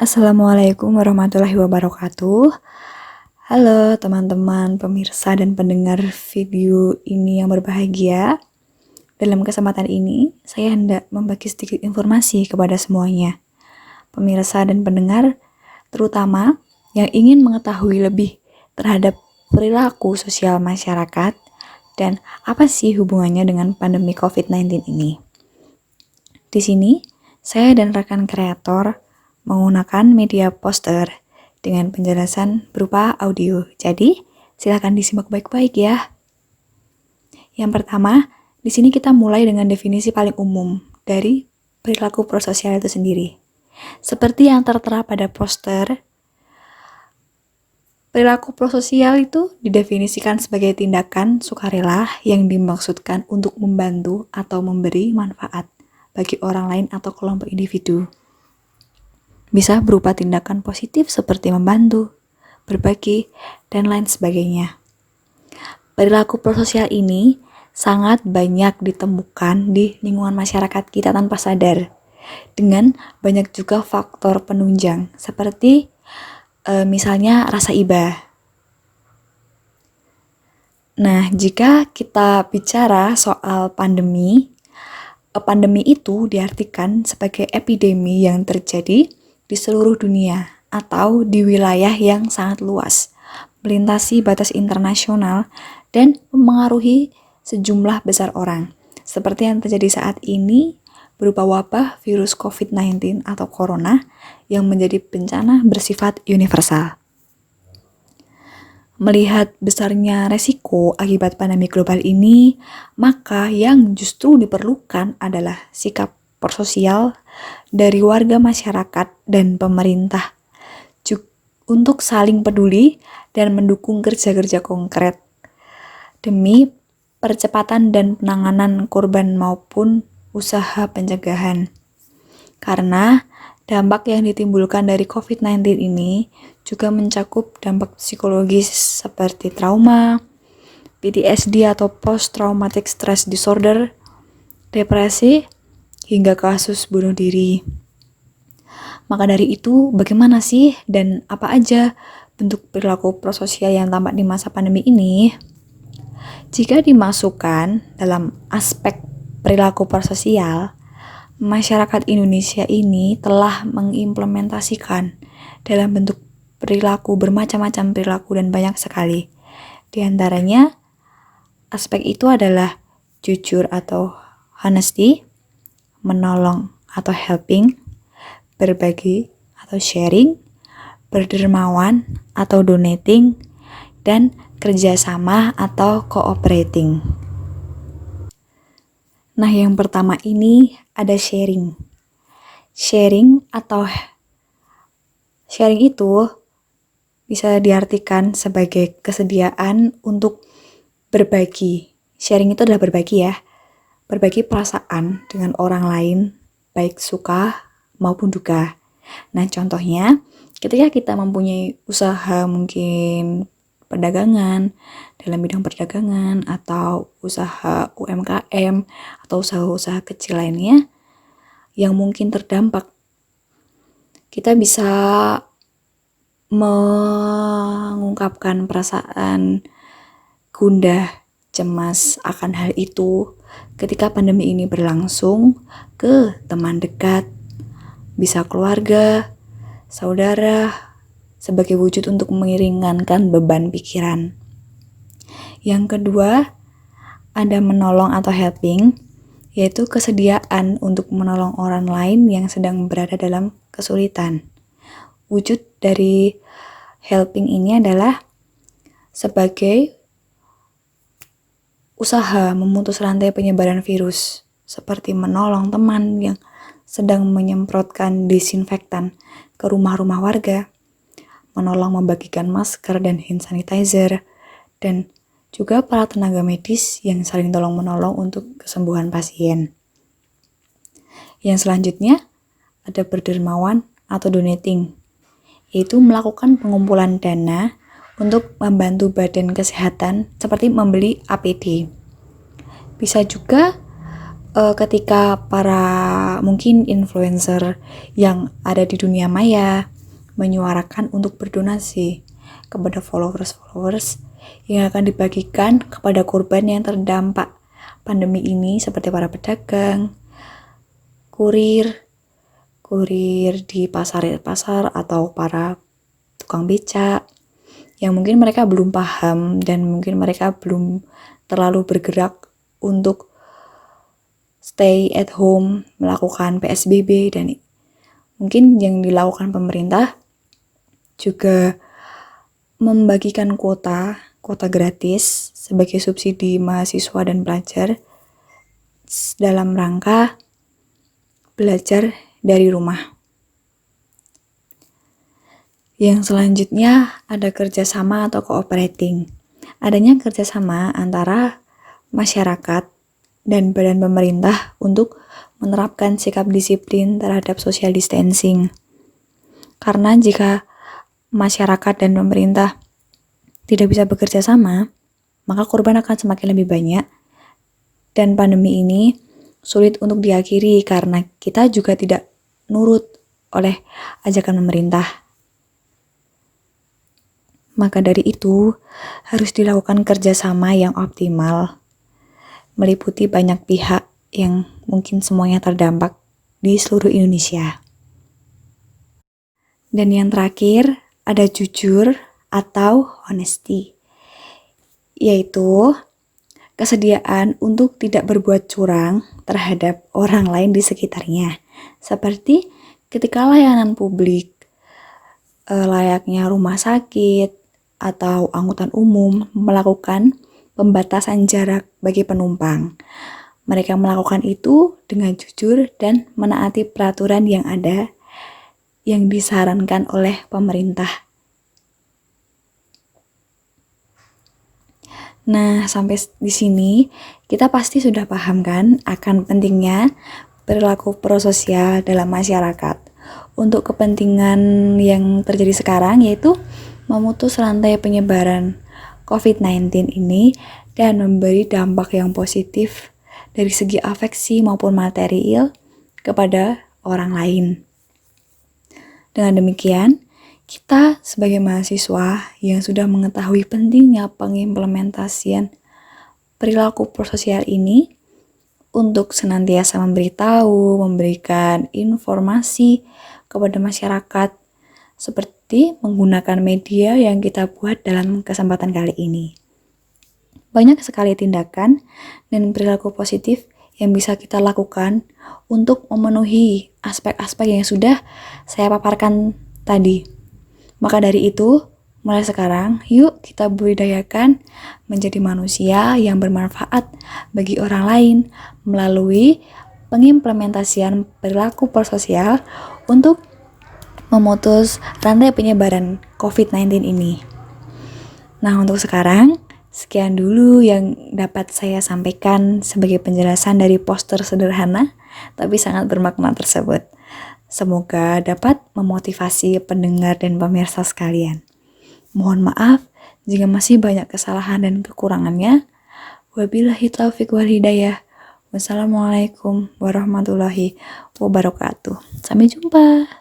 Assalamualaikum warahmatullahi wabarakatuh. Halo teman-teman pemirsa dan pendengar video ini yang berbahagia. Dalam kesempatan ini, saya hendak membagi sedikit informasi kepada semuanya. Pemirsa dan pendengar, terutama yang ingin mengetahui lebih terhadap perilaku sosial masyarakat dan apa sih hubungannya dengan pandemi COVID-19 ini. Di sini, saya dan rekan kreator menggunakan media poster dengan penjelasan berupa audio. Jadi, silakan disimak baik-baik ya. Yang pertama, di sini kita mulai dengan definisi paling umum dari perilaku prososial itu sendiri. Seperti yang tertera pada poster, perilaku prososial itu didefinisikan sebagai tindakan sukarela yang dimaksudkan untuk membantu atau memberi manfaat bagi orang lain atau kelompok individu. Bisa berupa tindakan positif seperti membantu, berbagi, dan lain sebagainya. Perilaku prososial ini sangat banyak ditemukan di lingkungan masyarakat kita tanpa sadar, dengan banyak juga faktor penunjang, seperti misalnya rasa iba. Nah, jika kita bicara soal pandemi itu diartikan sebagai epidemi yang terjadi di seluruh dunia atau di wilayah yang sangat luas, melintasi batas internasional dan memengaruhi sejumlah besar orang, seperti yang terjadi saat ini berupa wabah virus COVID-19 atau corona yang menjadi bencana bersifat universal. Melihat besarnya resiko akibat pandemi global ini, maka yang justru diperlukan adalah sikap prososial dari warga masyarakat dan pemerintah untuk saling peduli dan mendukung kerja-kerja konkret demi percepatan dan penanganan korban maupun usaha pencegahan. Karena dampak yang ditimbulkan dari COVID-19 ini juga mencakup dampak psikologis seperti trauma, PTSD atau Post Traumatic Stress Disorder, depresi, hingga kasus bunuh diri. Maka dari itu, bagaimana sih dan apa aja bentuk perilaku prososial yang tampak di masa pandemi ini? Jika dimasukkan dalam aspek perilaku prososial, masyarakat Indonesia ini telah mengimplementasikan dalam bentuk perilaku bermacam-macam perilaku dan banyak sekali. Di antaranya, aspek itu adalah jujur atau honesty, menolong atau helping, berbagi atau sharing, berdermawan atau donating, dan kerjasama atau cooperating. Nah, yang pertama ini ada sharing. Sharing itu bisa diartikan sebagai kesediaan untuk berbagi. Sharing itu adalah berbagi ya. Berbagi perasaan dengan orang lain, baik suka maupun duka. Nah, contohnya, ketika kita mempunyai usaha mungkin perdagangan, dalam bidang perdagangan, atau usaha UMKM, atau usaha-usaha kecil lainnya, yang mungkin terdampak, kita bisa mengungkapkan perasaan gundah, cemas akan hal itu ketika pandemi ini berlangsung ke teman dekat, bisa keluarga, saudara, sebagai wujud untuk meringankan beban pikiran. Yang kedua, ada menolong atau helping, yaitu kesediaan untuk menolong orang lain yang sedang berada dalam kesulitan. Wujud dari helping ini adalah sebagai usaha memutus rantai penyebaran virus, seperti menolong teman yang sedang menyemprotkan disinfektan ke rumah-rumah warga, menolong membagikan masker dan hand sanitizer, dan juga para tenaga medis yang saling tolong-menolong untuk kesembuhan pasien. Yang selanjutnya, ada berdermawan atau donating, yaitu melakukan pengumpulan dana untuk membantu badan kesehatan seperti membeli APD. Bisa juga ketika para mungkin influencer yang ada di dunia maya menyuarakan untuk berdonasi kepada followers yang akan dibagikan kepada korban yang terdampak pandemi ini, seperti para pedagang, kurir di pasar atau para tukang becak yang mungkin mereka belum paham dan mungkin mereka belum terlalu bergerak untuk stay at home, melakukan PSBB, dan mungkin yang dilakukan pemerintah juga membagikan kuota gratis sebagai subsidi mahasiswa dan pelajar dalam rangka belajar dari rumah. Yang selanjutnya ada kerjasama atau cooperating. Adanya kerjasama antara masyarakat dan badan pemerintah untuk menerapkan sikap disiplin terhadap social distancing. Karena jika masyarakat dan pemerintah tidak bisa bekerja sama, maka korban akan semakin lebih banyak dan pandemi ini sulit untuk diakhiri karena kita juga tidak nurut oleh ajakan pemerintah. Maka dari itu harus dilakukan kerjasama yang optimal, meliputi banyak pihak yang mungkin semuanya terdampak di seluruh Indonesia. Dan yang terakhir ada jujur atau honesty, yaitu kesediaan untuk tidak berbuat curang terhadap orang lain di sekitarnya. Seperti ketika layanan publik, layaknya rumah sakit atau angkutan umum melakukan pembatasan jarak bagi penumpang. Mereka melakukan itu dengan jujur dan menaati peraturan yang ada yang disarankan oleh pemerintah. Nah, sampai di sini kita pasti sudah paham kan akan pentingnya perilaku prososial dalam masyarakat untuk kepentingan yang terjadi sekarang, yaitu memutus rantai penyebaran COVID-19 ini dan memberi dampak yang positif dari segi afeksi maupun material kepada orang lain. Dengan demikian, kita sebagai mahasiswa yang sudah mengetahui pentingnya pengimplementasian perilaku prososial ini untuk senantiasa memberitahu, memberikan informasi kepada masyarakat seperti menggunakan media yang kita buat dalam kesempatan kali ini. Banyak sekali tindakan dan perilaku positif yang bisa kita lakukan untuk memenuhi aspek-aspek yang sudah saya paparkan tadi. Maka dari itu, mulai sekarang, yuk kita budidayakan menjadi manusia yang bermanfaat bagi orang lain melalui pengimplementasian perilaku prososial untuk memutus rantai penyebaran COVID-19 ini. Nah, untuk sekarang, sekian dulu yang dapat saya sampaikan sebagai penjelasan dari poster sederhana, tapi sangat bermakna tersebut. Semoga dapat memotivasi pendengar dan pemirsa sekalian. Mohon maaf jika masih banyak kesalahan dan kekurangannya. Wabillahi taufiq wal hidayah. Wassalamualaikum warahmatullahi wabarakatuh. Sampai jumpa.